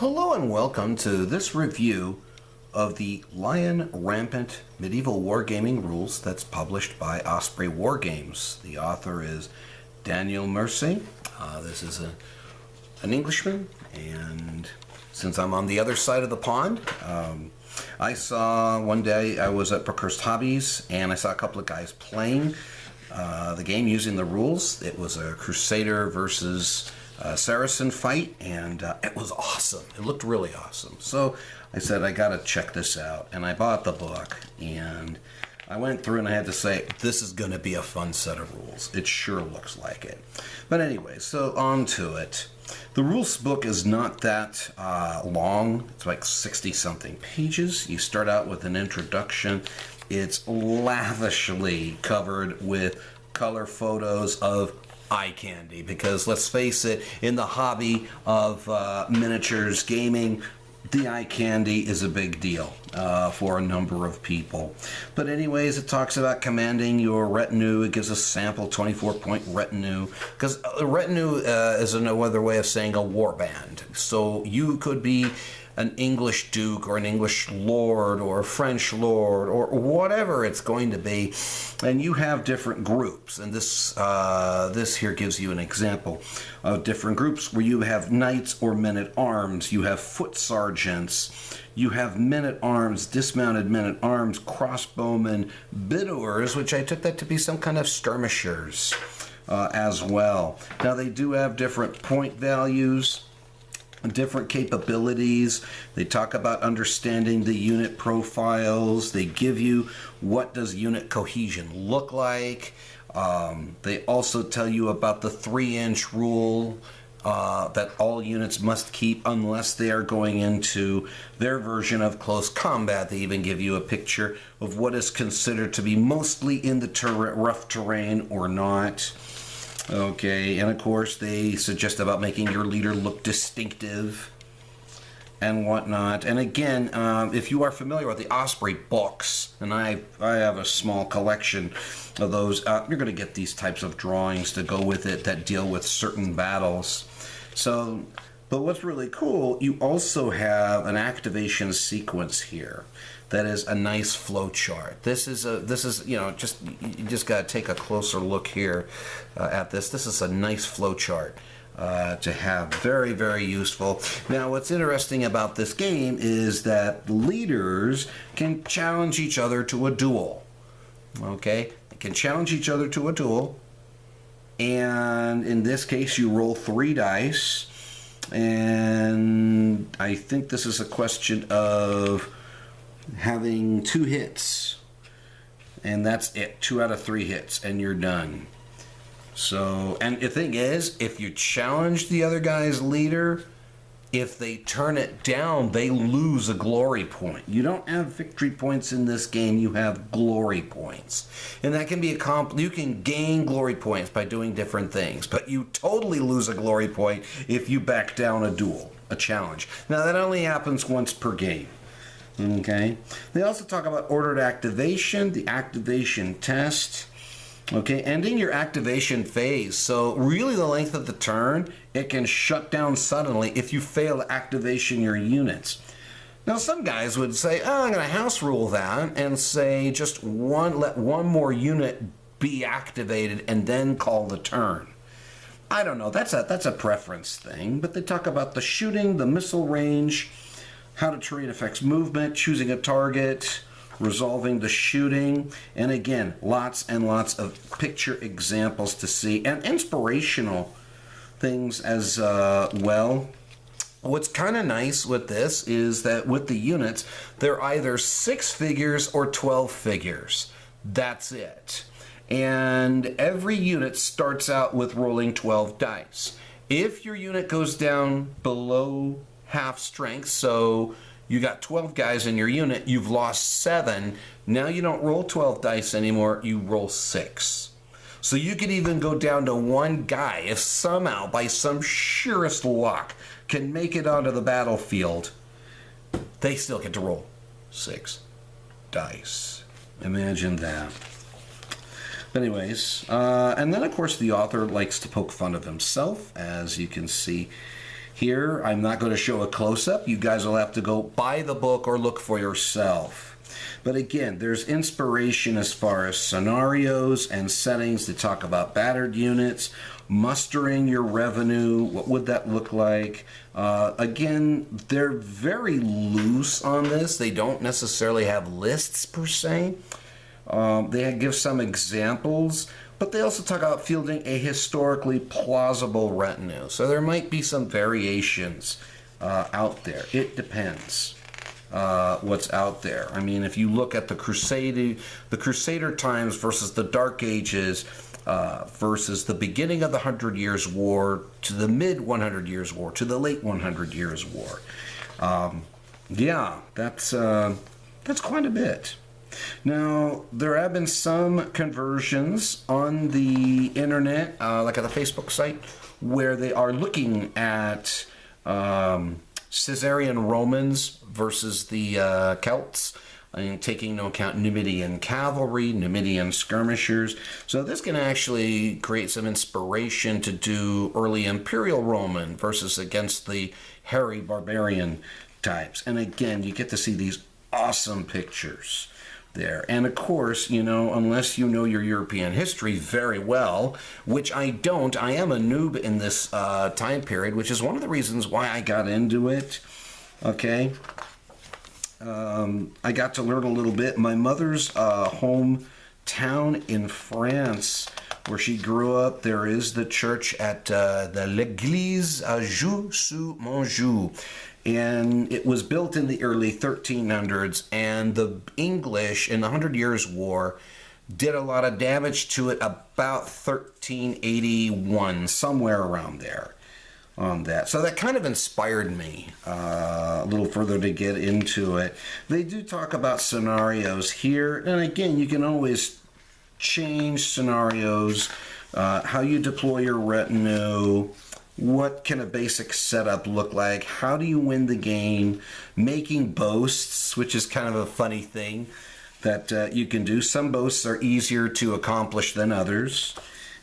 Hello and welcome to this review of the Lion Rampant Medieval Wargaming Rules that's published by Osprey Wargames. The author is Daniel Mercy. This is an Englishman, and since I'm on the other side of the pond, I saw one day I was at Precursed Hobbies and I saw a couple of guys playing the game using the rules. It was a Crusader versus Saracen fight, and it was awesome. It looked really awesome. So I said, I gotta check this out, and I bought the book, and I went through and I had to say, this is gonna be a fun set of rules. It sure looks like it. But anyway, so on to it. The rules book is not that long. It's like 60-something pages. You start out with an introduction. It's lavishly covered with color photos of eye candy, because let's face it, in the hobby of miniatures gaming, the eye candy is a big deal for a number of people. But anyways, it talks about commanding your retinue. It gives a sample 24-point retinue, because a retinue is no other way of saying a war band. So you could be an English duke or an English lord or a French lord or whatever it's going to be, and you have different groups. And this here gives you an example of different groups where you have knights or men-at-arms, you have foot sergeants, you have men-at-arms, dismounted men-at-arms, crossbowmen, bidowers, which I took that to be some kind of skirmishers as well. Now they do have different point values, different capabilities. They talk about understanding the unit profiles. They give you what does unit cohesion look like. They also tell you about the 3-inch rule that all units must keep unless they are going into their version of close combat. They even give you a picture of what is considered to be mostly in the rough terrain or not. Okay, and of course they suggest about making your leader look distinctive and whatnot. And again, if you are familiar with the Osprey books, and I have a small collection of those, you're going to get these types of drawings to go with it that deal with certain battles. So, but what's really cool, you also have an activation sequence here that is a nice flow chart. This is you just got to take a closer look here at this. This is a nice flow chart to have. Very, very useful. Now, what's interesting about this game is that leaders can challenge each other to a duel. Okay, they can challenge each other to a duel, and in this case, you roll 3 dice, and I think this is a question of having 2 hits, and that's it. 2 out of 3 hits and you're done. So, and the thing is, if you challenge the other guy's leader, if they turn it down, they lose a glory point. You don't have victory points in this game, you have glory points, and that can be you can gain glory points by doing different things, but you totally lose a glory point if you back down a duel, a challenge. Now that only happens once per game. Okay. They also talk about ordered activation, the activation test. Okay, ending your activation phase. So really the length of the turn, it can shut down suddenly if you fail to activation your units. Now some guys would say, oh, I'm going to house rule that and say just let one more unit be activated and then call the turn. I don't know, that's a preference thing, but they talk about the shooting, the missile range, how the terrain affects movement, choosing a target, resolving the shooting, and again, lots and lots of picture examples to see, and inspirational things as well. What's kind of nice with this is that with the units, they're either 6 figures or 12 figures. That's it. And every unit starts out with rolling 12 dice. If your unit goes down below half strength, so you got 12 guys in your unit, you've lost 7. Now you don't roll 12 dice anymore, you roll 6. So you could even go down to 1 guy if somehow, by some sheerest luck, can make it onto the battlefield. They still get to roll 6 dice. Imagine that. But anyways, and then of course the author likes to poke fun of himself, as you can see Here, I'm not going to show a close-up. You guys will have to go buy the book or look for yourself. But again, there's inspiration as far as scenarios and settings to talk about battered units, mustering your revenue, what would that look like? Again, they're very loose on this. They don't necessarily have lists per se. They give some examples, but they also talk about fielding a historically plausible retinue. So there might be some variations out there. It depends what's out there. I mean, if you look at the Crusader times versus the Dark Ages versus the beginning of the 100 Years' War to the mid 100 Years' War to the late 100 Years' War, yeah, that's quite a bit. Now, there have been some conversions on the internet, like at the Facebook site, where they are looking at Caesarian Romans versus the Celts, and taking into account Numidian cavalry, Numidian skirmishers. So this can actually create some inspiration to do early Imperial Roman versus against the hairy barbarian types. And again, you get to see these awesome pictures there. And of course, you know, unless you know your European history very well, which I don't, I am a noob in this time period, which is one of the reasons why I got into it. Okay. I got to learn a little bit. My mother's hometown in France, where she grew up, there is the church at l'Église à Joux-sur-Montjoux. And it was built in the early 1300s, and the English in the 100 Years' War did a lot of damage to it about 1381, somewhere around there on that. So that kind of inspired me a little further to get into it. They do talk about scenarios here, and again, you can always change scenarios, how you deploy your retinue, what can a basic setup look like, how do you win the game, making boasts, which is kind of a funny thing that you can do. Some boasts are easier to accomplish than others.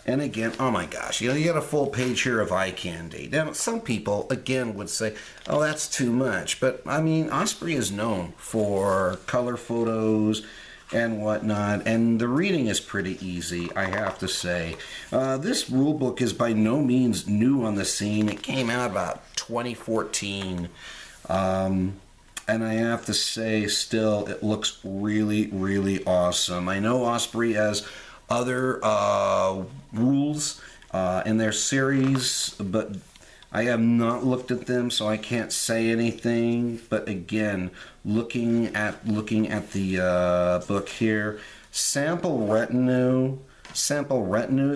And again, oh my gosh, you know, you got a full page here of eye candy. Now, some people, again, would say, oh, that's too much. But, I mean, Osprey is known for color photos and whatnot, and the reading is pretty easy, I have to say. This rule book is by no means new on the scene. It came out about 2014. And I have to say, still, it looks really, really awesome. I know Osprey has other rules in their series, but I have not looked at them, so I can't say anything. But again, looking at the book here, sample retinues,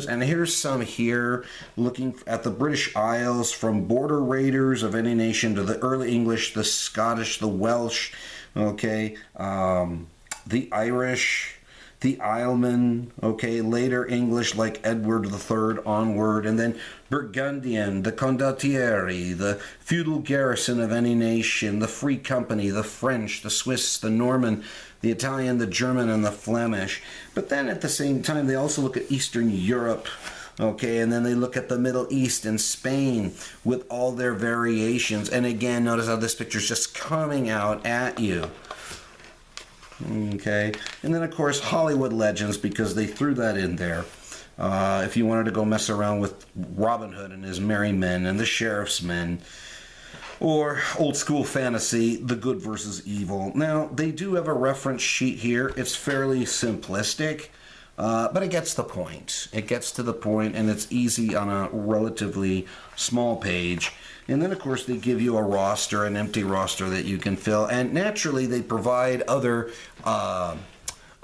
and here's some here, looking at the British Isles, from border raiders of any nation to the early English, the Scottish, the Welsh, okay, the Irish, the Islemen, okay, later English like Edward III onward, and then Burgundian, the Condottieri, the feudal garrison of any nation, the Free Company, the French, the Swiss, the Norman, the Italian, the German, and the Flemish. But then at the same time, they also look at Eastern Europe, okay, and then they look at the Middle East and Spain with all their variations. And again, notice how this picture's just coming out at you. Okay, and then of course Hollywood legends, because they threw that in there. If you wanted to go mess around with Robin Hood and his merry men and the sheriff's men, or old school fantasy, the good versus evil. Now, they do have a reference sheet here. It's fairly simplistic, but it gets the point. It gets to the point, and it's easy on a relatively small page. And then, of course, they give you a roster, an empty roster that you can fill. And naturally, they provide other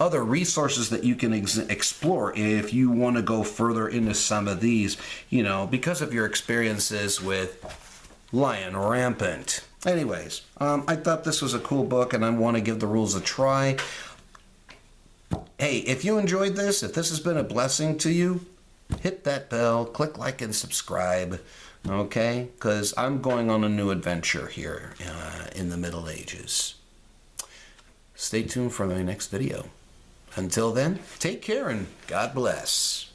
resources that you can explore if you want to go further into some of these, you know, because of your experiences with Lion Rampant. Anyways, I thought this was a cool book, and I want to give the rules a try. Hey, if you enjoyed this, if this has been a blessing to you, hit that bell, click like and subscribe. Okay, because I'm going on a new adventure here in the Middle Ages. Stay tuned for my next video. Until then, take care and God bless.